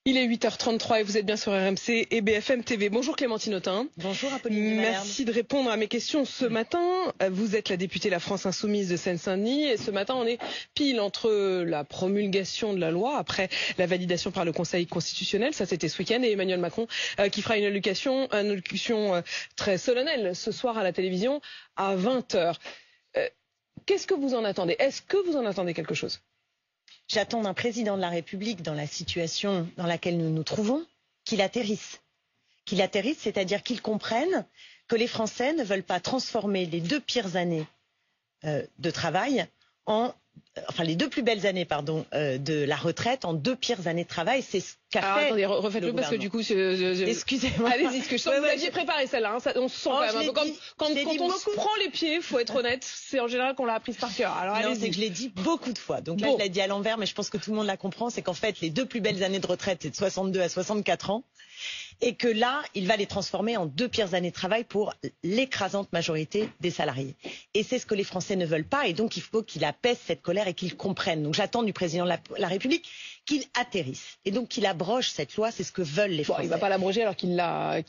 Il est 8h33 et vous êtes bien sur RMC et BFM TV. Bonjour Clémentine Autain. Bonjour Apolline. Merci de répondre à mes questions ce matin. Vous êtes la députée La France Insoumise de Seine-Saint-Denis et ce matin on est pile entre la promulgation de la loi après la validation par le Conseil constitutionnel, ça c'était ce week-end, et Emmanuel Macron qui fera une allocution très solennelle ce soir à la télévision à 20h. Qu'est-ce que vous en attendez? Est-ce que vous en attendez quelque chose? J'attends d'un président de la République, dans la situation dans laquelle nous nous trouvons, qu'il atterrisse. Qu'il atterrisse, c'est-à-dire qu'il comprenne que les Français ne veulent pas transformer les 2 pires années de travail les 2 plus belles années, de la retraite en 2 pires années de travail. C'est ce qu'a fait. Attendez, refaites-le parce que du coup, excusez-moi. Allez-y, parce que je sens que vous l'aviez préparé celle-là. Hein, on se sent quand même. Quand on se prend les pieds, faut être honnête, c'est en général qu'on l'a apprise par cœur. Alors non, c'est que je l'ai dit beaucoup de fois. Donc là, je l'ai dit à l'envers, mais je pense que tout le monde la comprend. C'est qu'en fait, les 2 plus belles années de retraite, c'est de 62 à 64 ans. Et que là, il va les transformer en 2 pires années de travail pour l'écrasante majorité des salariés. Et c'est ce que les Français ne veulent pas. Et donc, il faut qu'il apaise cette colère et qu'il comprenne. Donc, j'attends du président de la République qu'il atterrisse. Et donc, qu'il abroge cette loi. C'est ce que veulent les Français. Il ne va pas l'abroger alors qu'il l'a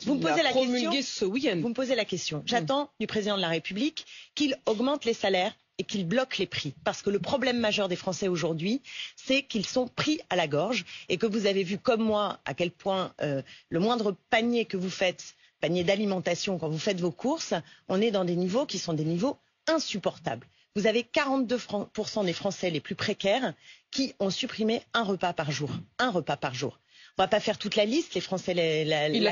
promulguée ce week-end. Vous me posez la question. J'attends du président de la République qu'il augmente les salaires et qu'il bloque les prix. Parce que le problème majeur des Français aujourd'hui, c'est qu'ils sont pris à la gorge et que vous avez vu comme moi à quel point le moindre panier que vous faites, panier d'alimentation, quand vous faites vos courses, on est dans des niveaux qui sont des niveaux insupportables. Vous avez 42% des Français les plus précaires qui ont supprimé un repas par jour. Un repas par jour. On va pas faire toute la liste, les Français la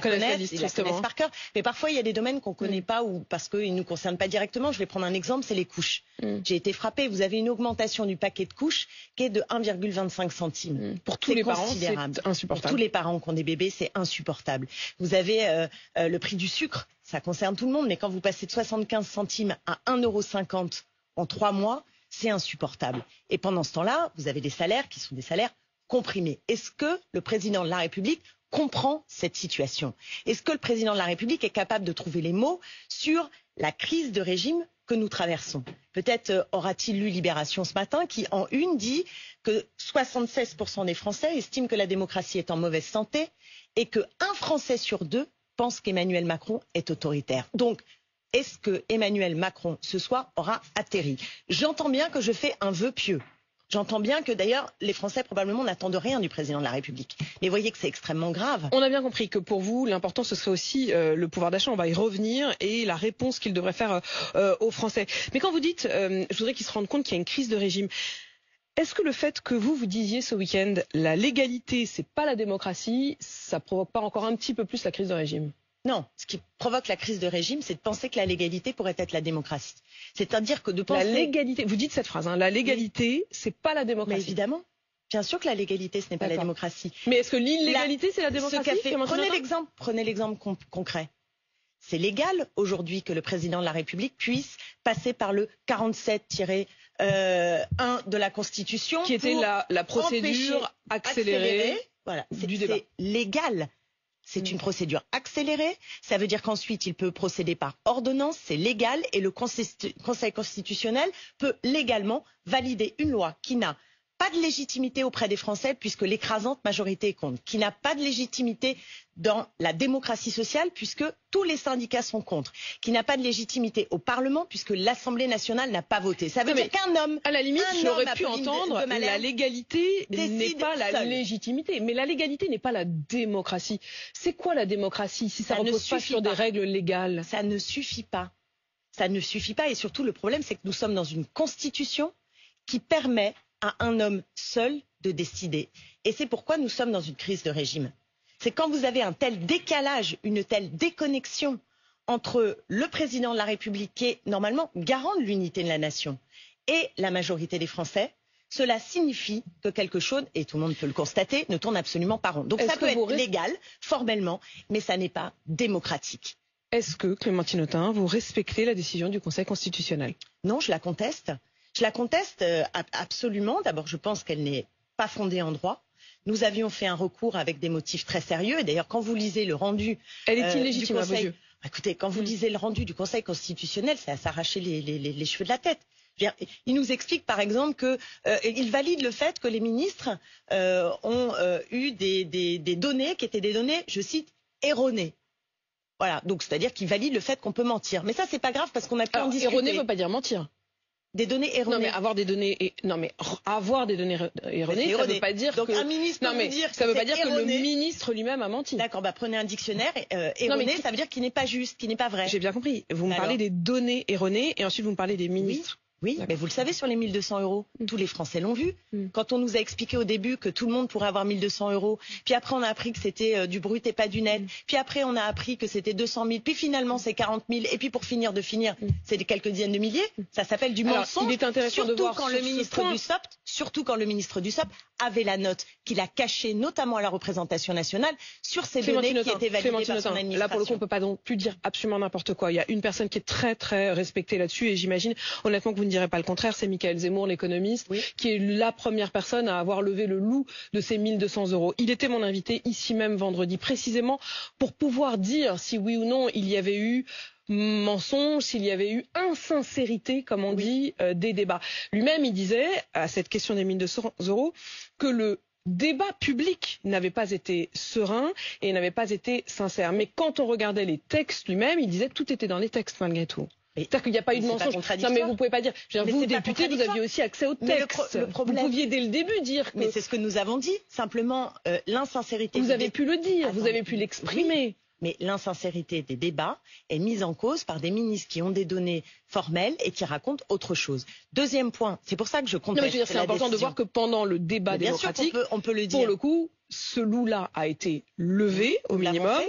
connaissent, ils la connaissent par cœur. Mais parfois, il y a des domaines qu'on ne connaît pas ou parce qu'ils ne nous concernent pas directement. Je vais prendre un exemple, c'est les couches. J'ai été frappée, vous avez une augmentation du paquet de couches qui est de 1,25 centimes. Pour tous les parents, c'est insupportable. Pour tous les parents qui ont des bébés, c'est insupportable. Vous avez le prix du sucre, ça concerne tout le monde, mais quand vous passez de 75 centimes à 1,50 € en 3 mois, c'est insupportable. Et pendant ce temps-là, vous avez des salaires qui sont des salaires comprimé. Est-ce que le président de la République comprend cette situation? Est-ce que le président de la République est capable de trouver les mots sur la crise de régime que nous traversons? Peut-être aura-t-il lu Libération ce matin qui, en une, dit que 76% des Français estiment que la démocratie est en mauvaise santé et que 1 Français sur 2 pense qu'Emmanuel Macron est autoritaire. Donc, est-ce que Emmanuel Macron, ce soir, aura atterri? J'entends bien que je fais un vœu pieux. J'entends bien que d'ailleurs les Français probablement n'attendent rien du président de la République. Mais voyez que c'est extrêmement grave. On a bien compris que pour vous, l'important ce serait aussi le pouvoir d'achat, on va y revenir, et la réponse qu'il devrait faire aux Français. Mais quand vous dites, je voudrais qu'ils se rendent compte qu'il y a une crise de régime, est-ce que le fait que vous disiez ce week-end, la légalité, c'est pas la démocratie, ça provoque pas encore un petit peu plus la crise de régime? Non, ce qui provoque la crise de régime, c'est de penser que la légalité pourrait être la démocratie. C'est-à-dire que de penser... La légalité, vous dites cette phrase, hein, la légalité, c'est pas la démocratie. Mais évidemment, bien sûr que la légalité, ce n'est pas la démocratie. Mais est-ce que l'illégalité, c'est la démocratie? Prenez l'exemple concret. C'est légal aujourd'hui que le président de la République puisse passer par le 47-1 de la Constitution. Qui était la procédure accélérée voilà, du débat. C'est légal. C'est une procédure accélérée, ça veut dire qu'ensuite il peut procéder par ordonnance, c'est légal, et le Conseil constitutionnel peut légalement valider une loi qui n'a pas de légitimité auprès des Français puisque l'écrasante majorité compte, qui n'a pas de légitimité dans la démocratie sociale puisque tous les syndicats sont contre, qui n'a pas de légitimité au Parlement puisque l'Assemblée nationale n'a pas voté. Ça veut dire qu'un homme... À la limite, j'aurais pu entendre la légalité n'est pas la légitimité. Mais la légalité n'est pas la démocratie. C'est quoi la démocratie si ça ne repose pas sur des règles légales? Ça ne suffit pas. Ça ne suffit pas et surtout le problème c'est que nous sommes dans une constitution qui permet à un homme seul de décider. Et c'est pourquoi nous sommes dans une crise de régime. C'est quand vous avez un tel décalage, une telle déconnexion entre le président de la République, qui est normalement garant de l'unité de la nation, et la majorité des Français, cela signifie que quelque chose, et tout le monde peut le constater, ne tourne absolument pas rond. Donc ça peut être légal, formellement, mais ça n'est pas démocratique. Est-ce que, Clémentine Autain, vous respectez la décision du Conseil constitutionnel? Non, je la conteste. Je la conteste absolument. D'abord, je pense qu'elle n'est pas fondée en droit. Nous avions fait un recours avec des motifs très sérieux. Et d'ailleurs, quand vous lisez le rendu... Elle est illégitime du à vos yeux? Écoutez, quand vous lisez le rendu du Conseil constitutionnel, c'est à s'arracher les cheveux de la tête. Il nous explique par exemple qu'il valide le fait que les ministres ont eu des données qui étaient des données, je cite, erronées. Voilà, donc c'est-à-dire qu'il valide le fait qu'on peut mentir. Mais ça, c'est pas grave parce qu'on a pu en discuter. Erroné ne veut pas dire mentir. Des données erronées. Non, mais avoir des données erronées, ça ne veut pas dire donc, que. Un ministre non, mais dire ça ne veut pas dire erroné. que le ministre lui-même a menti. D'accord, prenez un dictionnaire. Erroné, ça veut dire qu'il n'est pas juste, qu'il n'est pas vrai. J'ai bien compris. Vous me parlez des données erronées et ensuite vous me parlez des ministres. Oui, mais vous le savez, sur les 1 200 €, tous les Français l'ont vu. Quand on nous a expliqué au début que tout le monde pourrait avoir 1 200 €, puis après on a appris que c'était du brut et pas du net, puis après on a appris que c'était 200 000, puis finalement c'est 40 000, et puis pour finir, c'est quelques dizaines de milliers. Ça s'appelle du mensonge. Il est intéressant de voir quand le ministre du SOP, surtout quand le ministre du SOP avait la note qu'il a cachée, notamment à la représentation nationale, sur ces données qui étaient validées par son administration. Là, pour le coup, on ne peut pas donc plus dire absolument n'importe quoi. Il y a une personne qui est très, très respectée là-dessus, et j'imagine, honnêtement, que vous ne direz pas le contraire, c'est Michael Zemmour, l'économiste, qui est la première personne à avoir levé le loup de ces 1 200 €. Il était mon invité ici même vendredi, précisément pour pouvoir dire si oui ou non il y avait eu mensonge, s'il y avait eu insincérité, comme on dit, des débats. Lui-même, il disait, à cette question des 1 200 € que le débat public n'avait pas été serein et n'avait pas été sincère. Mais quand on regardait les textes lui-même, il disait que tout était dans les textes malgré tout. C'est-à-dire qu'il n'y a pas eu de mensonge. Non, mais vous pouvez pas dire. Vous, député, vous aviez aussi accès au texte. Vous pouviez dès le début dire que. Mais c'est ce que nous avons dit. Simplement, l'insincérité. Vous avez pu le dire, vous avez pu l'exprimer. Mais l'insincérité des débats est mise en cause par des ministres qui ont des données formelles et qui racontent autre chose. Deuxième point, c'est pour ça que je conteste. C'est important de voir que pendant le débat démocratique, on peut le dire. Pour le coup, ce loup-là a été levé au minimum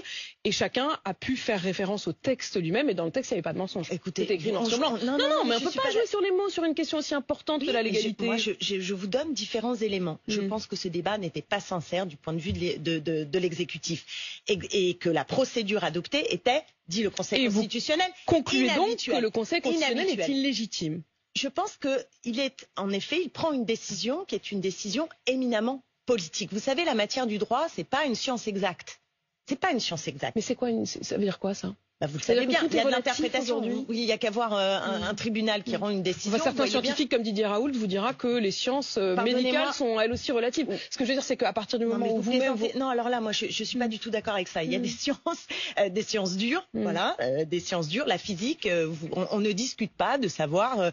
et chacun a pu faire référence au texte lui-même, et dans le texte il n'y avait pas de mensonge. Écoutez, c'était écrit noir sur blanc. Non, mais on ne peut pas jouer sur les mots sur une question aussi importante que la légalité. Moi, je vous donne différents éléments. Je pense que ce débat n'était pas sincère du point de vue de l'exécutif et que la procédure adoptée était, dit le Conseil constitutionnel, concluez donc que le Conseil constitutionnel est illégitime. Je pense il prend une décision qui est une décision éminemment politique. Vous savez, la matière du droit, c'est pas une science exacte. C'est pas une science exacte. Mais c'est quoi ça veut dire quoi ça? Vous le savez bien, il y a de l'interprétation. Oui, il n'y a qu'à voir un tribunal qui rend une décision. Certains scientifiques, comme Didier Raoult, vous dira que les sciences médicales sont elles aussi relatives. Ce que je veux dire, c'est qu'à partir du moment où vous-même... Non, alors là, moi, je suis pas du tout d'accord avec ça. Il y a des sciences dures, voilà, des sciences dures. La physique, on ne discute pas de savoir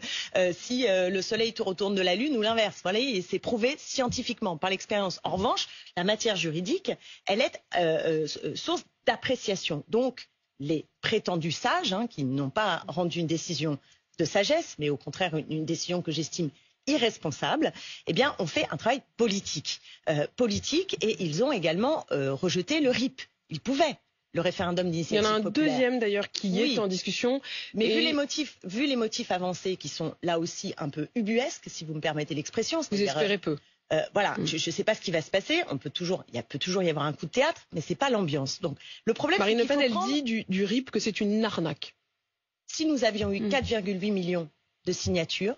si le Soleil retourne de la Lune ou l'inverse. Voilà, et c'est prouvé scientifiquement par l'expérience. En revanche, la matière juridique, elle est source d'appréciation. Donc, les prétendus sages, qui n'ont pas rendu une décision de sagesse, mais au contraire une décision que j'estime irresponsable, ont fait un travail politique. Et ils ont également rejeté le RIP. Ils pouvaient. Le référendum d'initiative populaire. Il y en a un deuxième d'ailleurs qui est en discussion. Mais vu les motifs avancés qui sont là aussi un peu ubuesques, si vous me permettez l'expression. Vous espérez peu. Je ne sais pas ce qui va se passer. Il peut toujours y avoir un coup de théâtre, mais c'est pas l'ambiance. Donc le problème. Marine Le Pen, elle dit du RIP que c'est une arnaque. Si nous avions eu 4,8 millions de signatures,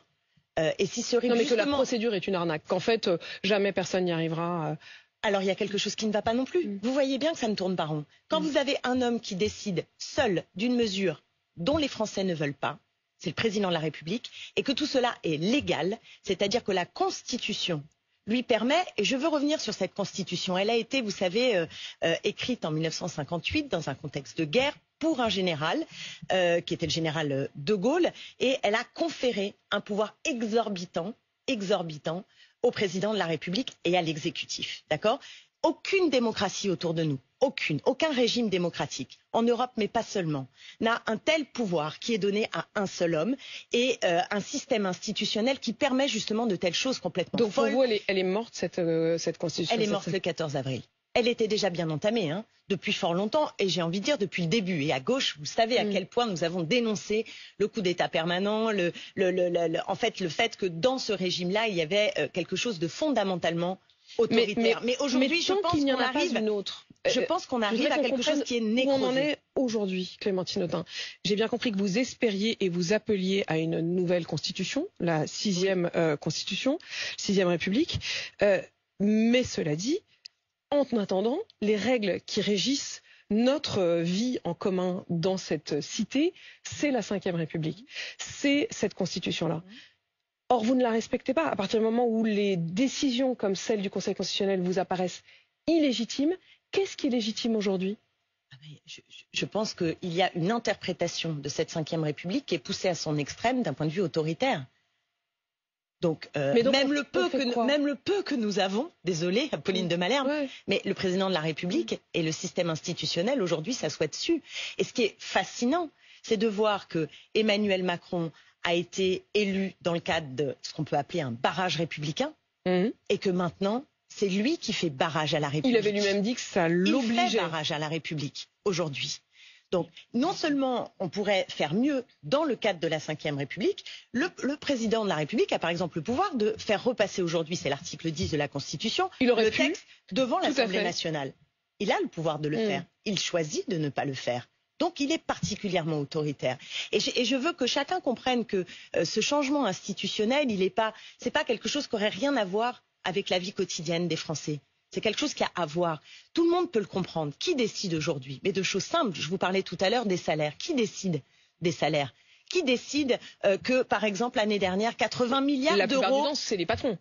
et si ce RIP mais que la procédure est une arnaque, qu'en fait jamais personne n'y arrivera. Alors il y a quelque chose qui ne va pas non plus. Vous voyez bien que ça ne tourne pas rond. Quand vous avez un homme qui décide seul d'une mesure dont les Français ne veulent pas, c'est le président de la République, et que tout cela est légal, c'est-à-dire que la Constitution lui permet, et je veux revenir sur cette Constitution, elle a été, vous savez, écrite en 1958 dans un contexte de guerre pour un général, qui était le général de Gaulle, et elle a conféré un pouvoir exorbitant au président de la République et à l'exécutif. D'accord ? Aucune démocratie autour de nous, aucun régime démocratique, en Europe mais pas seulement, n'a un tel pouvoir qui est donné à un seul homme et un système institutionnel qui permet justement de telles choses complètement folles. Donc pour vous, elle est morte cette Constitution? Elle est morte le 14 avril. Elle était déjà bien entamée, depuis fort longtemps, et j'ai envie de dire depuis le début. Et à gauche, vous savez à quel point nous avons dénoncé le coup d'État permanent, en fait le fait que dans ce régime-là, il y avait quelque chose de fondamentalement autoritaire. Mais aujourd'hui, je pense qu'on arrive à une autre. Je pense qu'on arrive à quelque chose qui est nécrosé. Où on en est aujourd'hui, Clémentine Autain. J'ai bien compris que vous espériez et vous appeliez à une nouvelle constitution, la 6e constitution, 6e République. Mais cela dit, en attendant, les règles qui régissent notre vie en commun dans cette cité, c'est la 5e République. C'est cette constitution-là. Or, vous ne la respectez pas. À partir du moment où les décisions comme celle du Conseil constitutionnel vous apparaissent illégitimes, qu'est-ce qui est légitime aujourd'hui? Je pense qu'il y a une interprétation de cette Ve République qui est poussée à son extrême d'un point de vue autoritaire. Donc, même le peu que nous avons, désolé Pauline de Malherbe, mais le président de la République et le système institutionnel aujourd'hui s'assoient dessus. Et ce qui est fascinant, c'est de voir que Emmanuel Macron a été élu dans le cadre de ce qu'on peut appeler un barrage républicain, et que maintenant, c'est lui qui fait barrage à la République. Il avait lui-même dit que ça l'obligeait. Il fait barrage à la République aujourd'hui. Donc, non seulement on pourrait faire mieux dans le cadre de la Ve République, le président de la République a par exemple le pouvoir de faire repasser aujourd'hui, c'est l'article 10 de la Constitution, le texte devant l'Assemblée nationale. Il a le pouvoir de le faire. Il choisit de ne pas le faire. Donc, il est particulièrement autoritaire. Et je veux que chacun comprenne que ce changement institutionnel, c'est pas quelque chose qui aurait rien à voir avec la vie quotidienne des Français. C'est quelque chose qui a à voir. Tout le monde peut le comprendre. Qui décide aujourd'hui? Mais de choses simples. Je vous parlais tout à l'heure des salaires. Qui décide des salaires? Qui décide que, par exemple, l'année dernière, 80 milliards d'euros... La plupart du temps, c'est les patrons.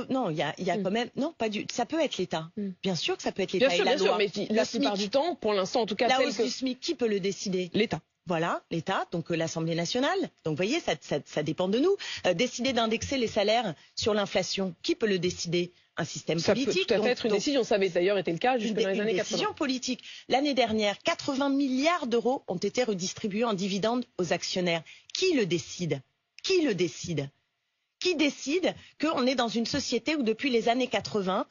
Non, il y a quand même... Non, ça peut être l'État. Bien sûr que ça peut être l'État. Bien sûr, mais la plupart du temps, pour l'instant, en tout cas... La hausse du SMIC, qui peut le décider? L'État. Voilà, l'État, donc l'Assemblée nationale. Donc vous voyez, ça dépend de nous. Décider d'indexer les salaires sur l'inflation, qui peut le décider? Un système politique. Ça peut tout à fait être une décision. Ça avait d'ailleurs été le cas jusque dans les années 80. Une décision politique. L'année dernière, 80 milliards d'euros ont été redistribués en dividendes aux actionnaires. Qui le décide? Qui le décide? Qui décide qu'on est dans une société où depuis les années 80,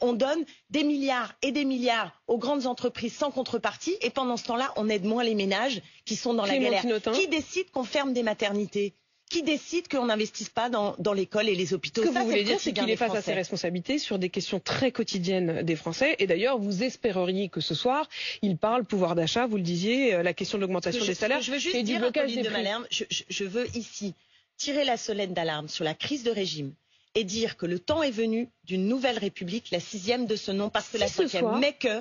on donne des milliards et des milliards aux grandes entreprises sans contrepartie, et pendant ce temps-là, on aide moins les ménages qui sont dans la galère? Qui décide qu'on ferme des maternités? Qui décide qu'on n'investisse pas dans l'école et les hôpitaux? Ce que vous voulez dire, c'est qu'il est face à ses responsabilités sur des questions très quotidiennes des Français. Et d'ailleurs, vous espéreriez que ce soir, il parle pouvoir d'achat, vous le disiez, la question de l'augmentation des salaires. Je veux juste dire à Pauline de Malherbe, je veux ici tirer la sonnette d'alarme sur la crise de régime et dire que le temps est venu d'une nouvelle République, la 6e de ce nom, parce que la 5e, mais que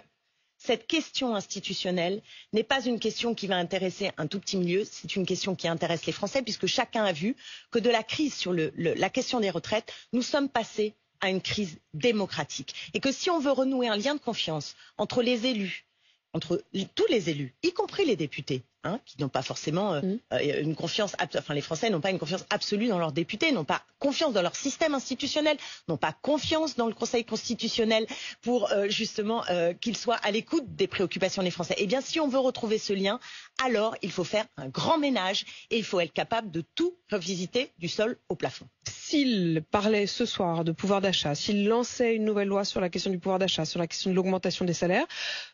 cette question institutionnelle n'est pas une question qui va intéresser un tout petit milieu, c'est une question qui intéresse les Français, puisque chacun a vu que de la crise sur la question des retraites, nous sommes passés à une crise démocratique. Et que si on veut renouer un lien de confiance entre les élus, entre tous les élus, y compris les députés, qui n'ont pas forcément une confiance, les Français n'ont pas une confiance absolue dans leurs députés, n'ont pas confiance dans leur système institutionnel, n'ont pas confiance dans le Conseil constitutionnel pour justement qu'il soit à l'écoute des préoccupations des Français. Eh bien, si on veut retrouver ce lien, alors il faut faire un grand ménage et il faut être capable de tout revisiter du sol au plafond. S'il parlait ce soir de pouvoir d'achat, s'il lançait une nouvelle loi sur la question du pouvoir d'achat, sur la question de l'augmentation des salaires,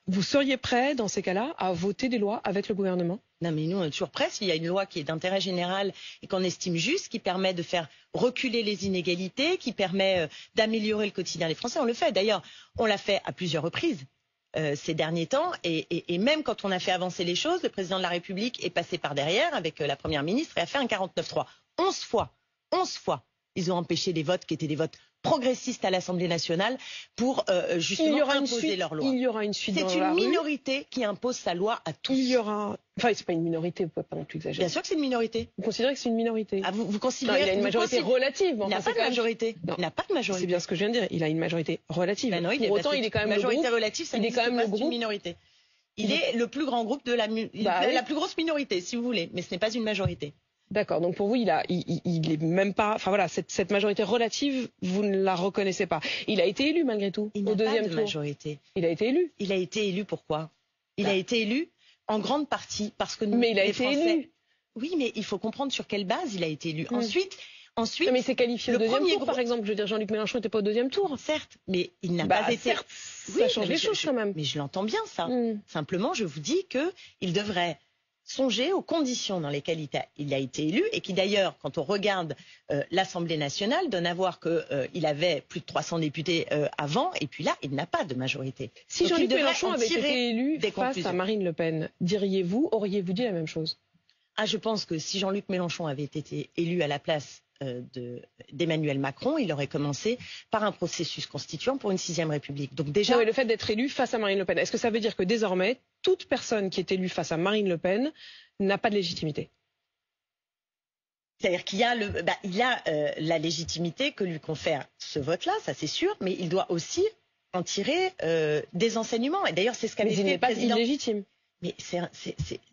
vous seriez prêt, dans ces cas-là, à voter des lois avec le gouvernement? Non, mais nous, on est toujours prêts. S'il y a une loi qui est d'intérêt général et qu'on estime juste, qui permet de faire reculer les inégalités, qui permet d'améliorer le quotidien des Français, on le fait. D'ailleurs, on l'a fait à plusieurs reprises ces derniers temps. Et même quand on a fait avancer les choses, le président de la République est passé par derrière avec la Première ministre et a fait un 49-3. 11 fois, ils ont empêché des votes qui étaient des votes progressistes à l'Assemblée nationale pour justement imposer leur loi. Il y aura une suite dans la rue. C'est une minorité qui impose sa loi à tous. Il y aura... Enfin, c'est pas une minorité, vous ne pouvez pas non plus exagérer. Bien sûr que c'est une minorité. Vous considérez que c'est une minorité? Vous considérez... Non, il a une majorité relative. Il n'a pas de majorité. Il n'a pas de majorité. C'est bien ce que je viens de dire. Il a une majorité relative. Ben non, pour autant, il est quand même majorité relative, ça il est quand même le groupe. Une minorité. Il est le plus grand groupe de la plus grosse minorité, si vous voulez, mais ce n'est pas une majorité. D'accord, donc pour vous, il est même pas... Enfin voilà, cette majorité relative, vous ne la reconnaissez pas. Il a été élu malgré tout, au deuxième tour. Majorité. Il a été élu. Il a été élu pourquoi? Il a été élu en grande partie parce que nous, mais il a les été Français... élu. Oui, mais il faut comprendre sur quelle base il a été élu. Ensuite, mais c'est qualifié au deuxième tour, par exemple. Je veux dire, Jean-Luc Mélenchon n'était pas au deuxième tour. Certes, mais il n'a pas été... Certes, ça change les choses quand même. Mais je l'entends bien, ça. Simplement, je vous dis qu'il devrait songer aux conditions dans lesquelles il a été élu et qui d'ailleurs, quand on regarde l'Assemblée nationale, donne à voir qu'il avait plus de 300 députés avant et puis là, il n'a pas de majorité. Si Jean-Luc Mélenchon avait été élu face à Marine Le Pen, auriez-vous dit la même chose? Je pense que si Jean-Luc Mélenchon avait été élu à la place d'Emmanuel Macron, il aurait commencé par un processus constituant pour une 6e République. Donc déjà, mais le fait d'être élu face à Marine Le Pen, est-ce que ça veut dire que désormais, toute personne qui est élue face à Marine Le Pen n'a pas de légitimité? C'est-à-dire qu'il y a la légitimité que lui confère ce vote-là, ça c'est sûr, mais il doit aussi en tirer des enseignements. Et d'ailleurs, c'est ce qu'avait fait le président. Mais il n'est pas illégitime. Mais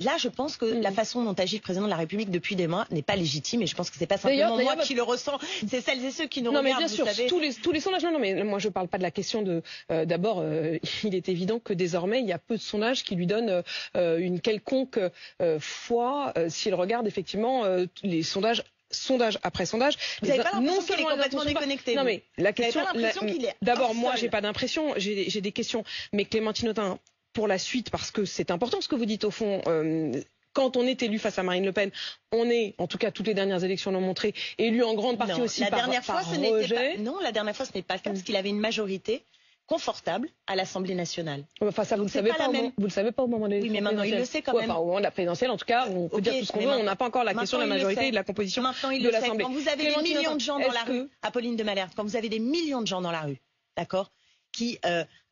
là, je pense que la façon dont agit le président de la République depuis des mois n'est pas légitime, et je pense que c'est pas simplement moi qui le ressens, c'est celles et ceux qui nous regardent. Non, mais bien sûr, tous les sondages. Non, mais moi je parle pas de la question de. D'abord, il est évident que désormais il y a peu de sondages qui lui donnent une quelconque foi s'il regarde effectivement les sondages. Sondage après sondage. Vous n'avez pas l'impression qu'il est complètement déconnecté? Non, mais la question. D'abord, moi, j'ai j'ai pas d'impression. J'ai des questions. Mais Clémentine Autain, pour la suite, parce que c'est important ce que vous dites au fond. Quand on est élu face à Marine Le Pen, on est, en tout cas toutes les dernières élections l'ont montré, élu en grande partie aussi par rejet. Non, la dernière fois ce n'est pas le cas parce qu'il avait une majorité confortable à l'Assemblée nationale. Enfin, ça, vous ne savez pas, vous le savez pas au moment de l'élection. Oui, mais maintenant il le sait quand même. Enfin, au moment de la présidentielle, en tout cas, on peut dire tout ce qu'on veut. On n'a pas encore la question de la majorité et de la composition de l'Assemblée. Quand vous avez des millions de gens dans la rue, Apolline de Malherbe, quand vous avez des millions de gens dans la rue, d'accord, qui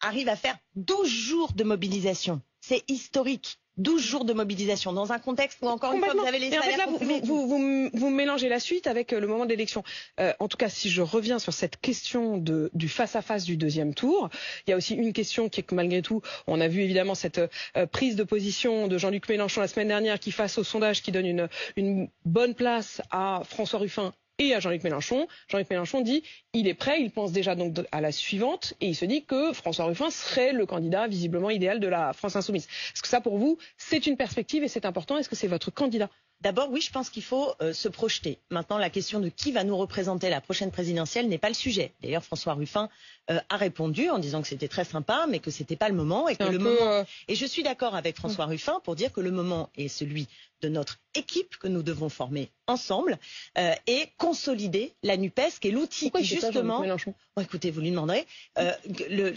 arrivent à faire 12 jours de mobilisation, c'est historique. 12 jours de mobilisation dans un contexte où encore une fois vous avez les salaires. En fait, là, vous mélangez la suite avec le moment de l'élection. En tout cas, si je reviens sur cette question du face-à-face du deuxième tour, il y a aussi une question qui est que malgré tout, on a vu évidemment cette prise de position de Jean-Luc Mélenchon la semaine dernière qui, face au sondage, qui donne une bonne place à François Ruffin et à Jean-Luc Mélenchon. Jean-Luc Mélenchon dit il est prêt, il pense déjà donc à la suivante et il se dit que François Ruffin serait le candidat visiblement idéal de la France insoumise. Est-ce que ça pour vous c'est une perspective et c'est important? Est-ce que c'est votre candidat? D'abord, oui, je pense qu'il faut se projeter. Maintenant, la question de qui va nous représenter la prochaine présidentielle n'est pas le sujet. D'ailleurs, François Ruffin a répondu en disant que c'était très sympa, mais que c'était pas le moment et que le moment. Et je suis d'accord avec François Ruffin pour dire que le moment est celui de notre équipe que nous devons former ensemble et consolider la NUPES, qui est l'outil qui justement. Écoutez, vous lui demanderez,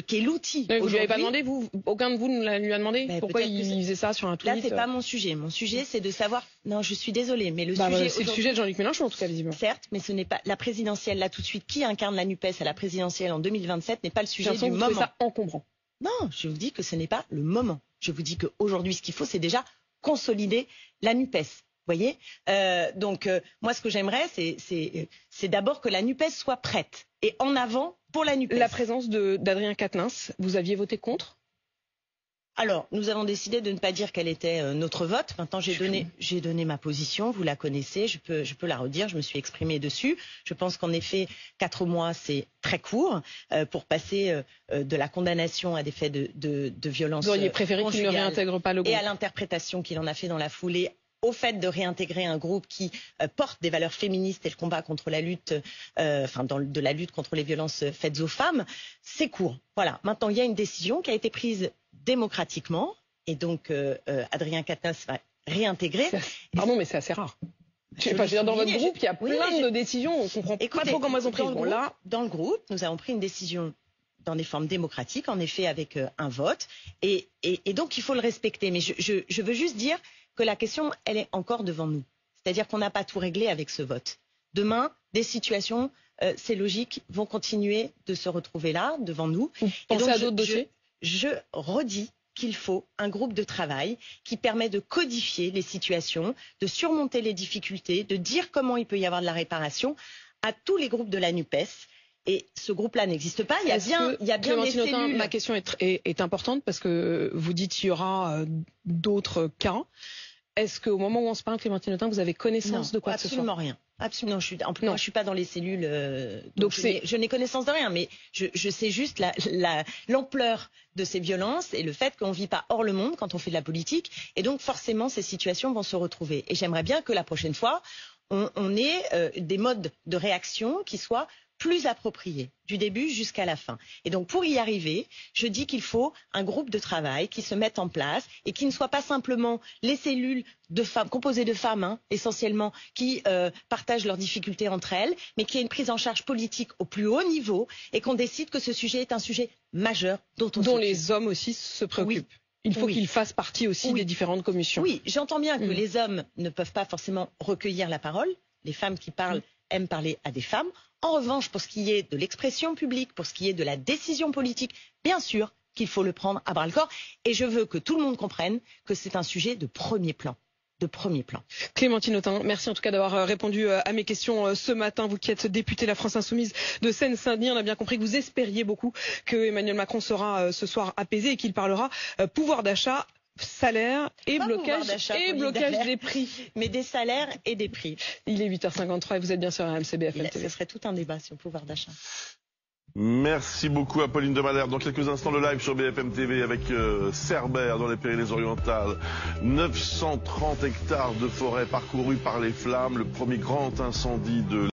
qui est l'outil. Vous lui avez pas demandé, vous, aucun de vous ne lui a demandé pourquoi il faisait ça sur un tweet? Là, c'est pas mon sujet. Mon sujet, c'est de savoir. Non, je suis désolée, mais le sujet. C'est le sujet de Jean-Luc Mélenchon, en tout cas, visiblement. Certes, mais ce n'est pas la présidentielle là tout de suite. Qui incarne la NUPES à la présidentielle en 2027 n'est pas le sujet du moment. Vous trouvez ça encombrant? Non, je vous dis que ce n'est pas le moment. Je vous dis qu'aujourd'hui, ce qu'il faut, c'est déjà consolider la NUPES. Vous voyez, moi, ce que j'aimerais, c'est d'abord que la NUPES soit prête et en avant pour la NUPES. La présence d'Adrien Quatennens, vous aviez voté contre? Alors, nous avons décidé de ne pas dire quel était notre vote. Maintenant, j'ai donné ma position, vous la connaissez, je peux la redire, je me suis exprimée dessus. Je pense qu'en effet, 4 mois, c'est très court pour passer de la condamnation à des faits de violence. Vous auriez préféré qu'il ne réintègre pas le groupe? Et à l'interprétation qu'il en a fait dans la foulée, au fait de réintégrer un groupe qui porte des valeurs féministes et le combat contre la lutte, de la lutte contre les violences faites aux femmes, c'est court. Voilà. Maintenant, il y a une décision qui a été prise démocratiquement et donc Adrien Quatennens va réintégrer. Pardon, mais c'est assez rare. Je veux dire, dans votre groupe, il y a plein de décisions, on ne comprend pas trop comment elles ont pris. Dans le groupe, nous avons pris une décision dans des formes démocratiques, en effet, avec un vote, et donc il faut le respecter. Mais je veux juste dire que la question, elle est encore devant nous. C'est-à-dire qu'on n'a pas tout réglé avec ce vote. Demain, des situations, c'est logique, vont continuer de se retrouver là, devant nous. Pensez à d'autres dossiers? Je redis qu'il faut un groupe de travail qui permet de codifier les situations, de surmonter les difficultés, de dire comment il peut y avoir de la réparation à tous les groupes de la NUPES. Et ce groupe-là n'existe pas. Il y a bien des cellules. Ma question est importante parce que vous dites qu'il y aura d'autres cas. Est-ce qu'au moment où on se parle, Clémentine Autain, vous avez connaissance de quoi que ce soit? Absolument rien. Absolument. Moi, je suis pas dans les cellules. Donc je n'ai connaissance de rien. Mais je sais juste l'ampleur de ces violences et le fait qu'on vit pas hors le monde quand on fait de la politique. Et donc forcément, ces situations vont se retrouver. Et j'aimerais bien que la prochaine fois, on ait des modes de réaction qui soient plus approprié, du début jusqu'à la fin. Et donc pour y arriver, je dis qu'il faut un groupe de travail qui se mette en place et qui ne soit pas simplement les cellules de femmes, composées de femmes essentiellement, qui partagent leurs difficultés entre elles, mais qui ait une prise en charge politique au plus haut niveau et qu'on décide que ce sujet est un sujet majeur dont les hommes aussi se préoccupent. Il faut qu'ils fassent partie aussi des différentes commissions. Oui, j'entends bien que les hommes ne peuvent pas forcément recueillir la parole. Les femmes qui parlent aiment parler à des femmes. En revanche, pour ce qui est de l'expression publique, pour ce qui est de la décision politique, bien sûr qu'il faut le prendre à bras-le-corps. Et je veux que tout le monde comprenne que c'est un sujet de premier plan. de premier plan. Clémentine Autain, merci en tout cas d'avoir répondu à mes questions ce matin. Vous qui êtes députée La France Insoumise de Seine-Saint-Denis, on a bien compris que vous espériez beaucoup que Emmanuel Macron sera ce soir apaisé et qu'il parlera pouvoir d'achat, salaire et blocage des prix. Mais des salaires et des prix. Il est 8h53 et vous êtes bien sur RMC BFM TV. Ce serait tout un débat sur le pouvoir d'achat. Merci beaucoup Apolline de Malherbe. Dans quelques instants, le live sur BFM TV avec Cerbère dans les Pyrénées-Orientales. 930 hectares de forêt parcourus par les flammes. Le premier grand incendie de